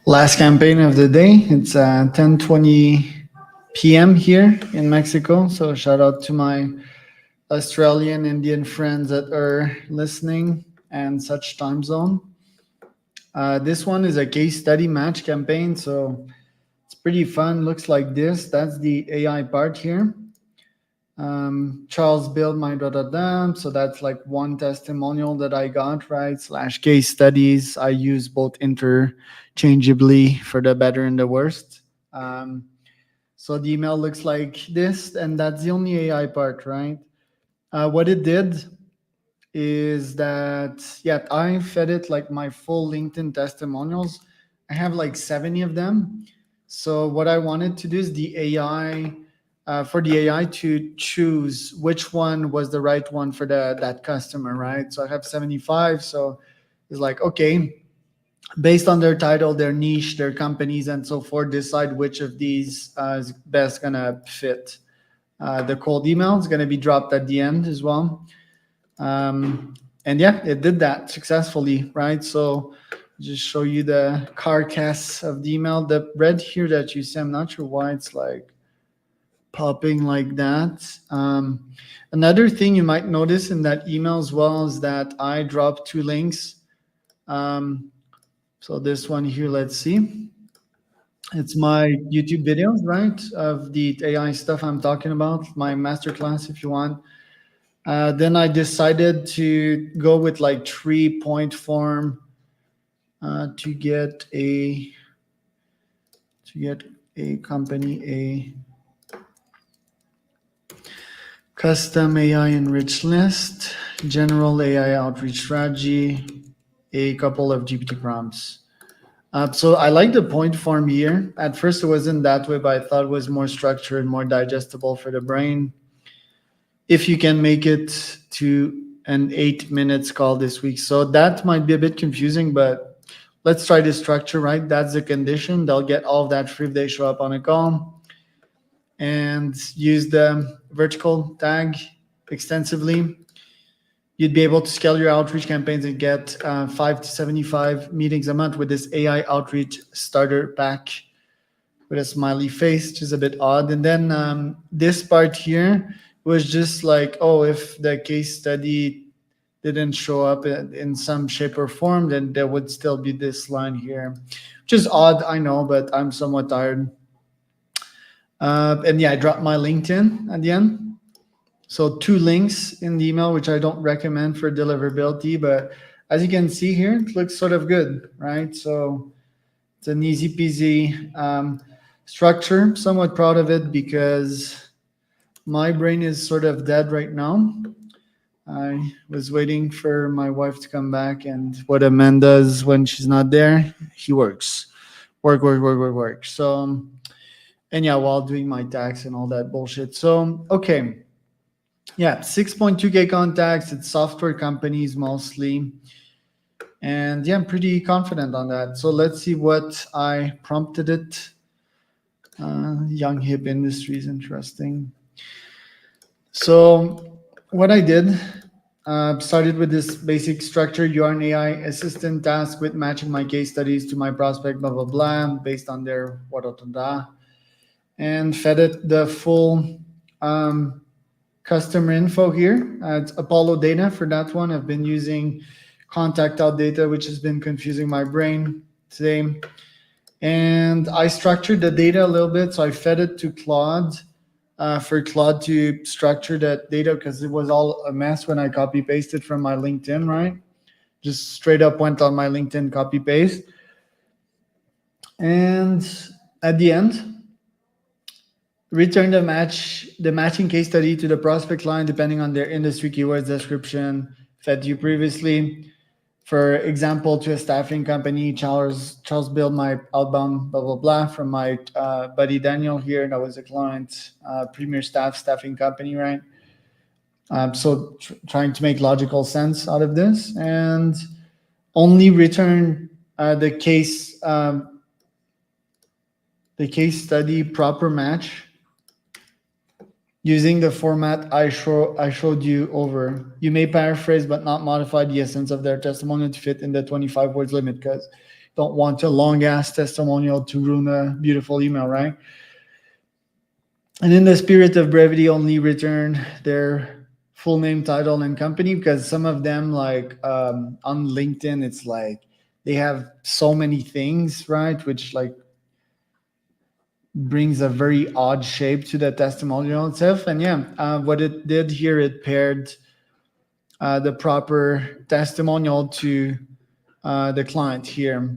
Last campaign of the day. It's 10:20 p.m. here in Mexico. So shout out to my Australian, Indian friends that are listening and such time zone. This one is a case study match campaign. So it's pretty fun. Looks like this. That's the AI part here. Charles built my da. So that's like one testimonial that I got, right? Slash case studies. I use both interchangeably for the better and the worst. So the email looks like this, and that's the only AI part, right? What it did is that, yeah, I fed it like my full LinkedIn testimonials. I have like 70 of them. So what I wanted to do is the AI for the AI to choose which one was the right one for that customer, right? So I have 75. So it's like, okay, based on their title, their niche, their companies, and so forth, decide which of these is best gonna fit. The cold email is gonna be dropped at the end as well. And yeah, it did that successfully, right? So just show you the carcass of the email. The red here that you see, I'm not sure why it's like popping like that. Another thing you might notice in that email as well is that I dropped two links. So this one here, let's see. It's my YouTube videos, right? Of the AI stuff I'm talking about, my masterclass if you want. Then I decided to go with like 3-point form to get a company a custom AI enriched list, general AI outreach strategy, a couple of GPT prompts. So I like the point form here. At first it wasn't that way, but I thought it was more structured, more digestible for the brain. If you can make it to an 8 minutes call this week. So that might be a bit confusing, but let's try the structure, right? That's the condition. They'll get all of that free if they show up on a call. And use the vertical tag extensively. You'd be able to scale your outreach campaigns and get 5 to 75 meetings a month with this AI outreach starter pack with a smiley face, which is a bit odd. And then this part here was just like, oh, if the case study didn't show up in some shape or form, then there would still be this line here, which is odd, I know, but I'm somewhat tired. And yeah, I dropped my LinkedIn at the end. So 2 links in the email, which I don't recommend for deliverability, but as you can see here, it looks sort of good, right? So it's an easy peasy structure. Somewhat proud of it because my brain is sort of dead right now. I was waiting for my wife to come back, and what a man does when she's not there, he works. Work. So, and yeah, while doing my tax and all that bullshit. So, okay. Yeah, 6.2K contacts. It's software companies mostly. And yeah, I'm pretty confident on that. So let's see what I prompted it. Young hip industry is interesting. So what I did, started with this basic structure. You are an AI assistant tasked with matching my case studies to my prospect, blah, blah, blah, based on their what, and fed it the full customer info here. It's Apollo data for that one. I've been using contact out data, which has been confusing my brain today. And I structured the data a little bit. So I fed it to Claude for Claude to structure that data because it was all a mess when I copy pasted from my LinkedIn, right? Just straight up went on my LinkedIn copy paste. And at the end, return the matching case study to the prospect line depending on their industry keywords description fed you previously. For example, to a staffing company, Charles built my outbound blah blah blah from my buddy Daniel here. That was a client, premier staffing company, right? So trying to make logical sense out of this, and only return the case study proper match using the format I showed you over. You may paraphrase but not modify the essence of their testimonial to fit in the 25 words limit because don't want a long ass testimonial to ruin a beautiful email, right? And in the spirit of brevity, only return their full name, title, and company, because some of them, like on LinkedIn, it's like they have so many things, right? Which like brings a very odd shape to the testimonial itself. And yeah, what it did here, it paired the proper testimonial to the client here.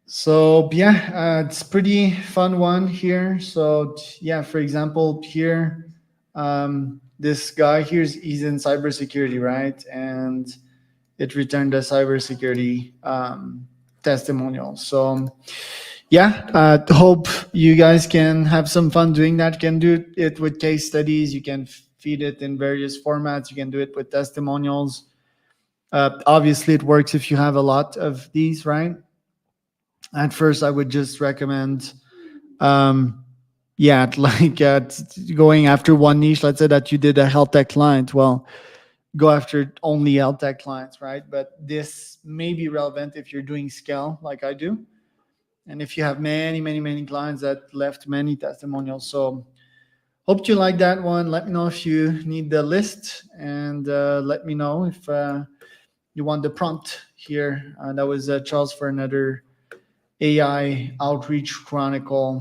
So yeah, it's pretty fun one here. So yeah, for example, here, this guy he's in cybersecurity, right? And it returned a cybersecurity testimonial. So yeah, hope you guys can have some fun doing that. You can do it with case studies. You can feed it in various formats. You can do it with testimonials. Obviously, it works if you have a lot of these, right? At first, I would just recommend, um, yeah, like going after one niche. Let's say that you did a health tech client. Well, go after only health tech clients, right? But this may be relevant if you're doing scale like I do. And if you have many, many, many clients that left many testimonials. So hope you like that one. Let me know if you need the list, and let me know if you want the prompt here. That was Charles for another AI Outreach Chronicle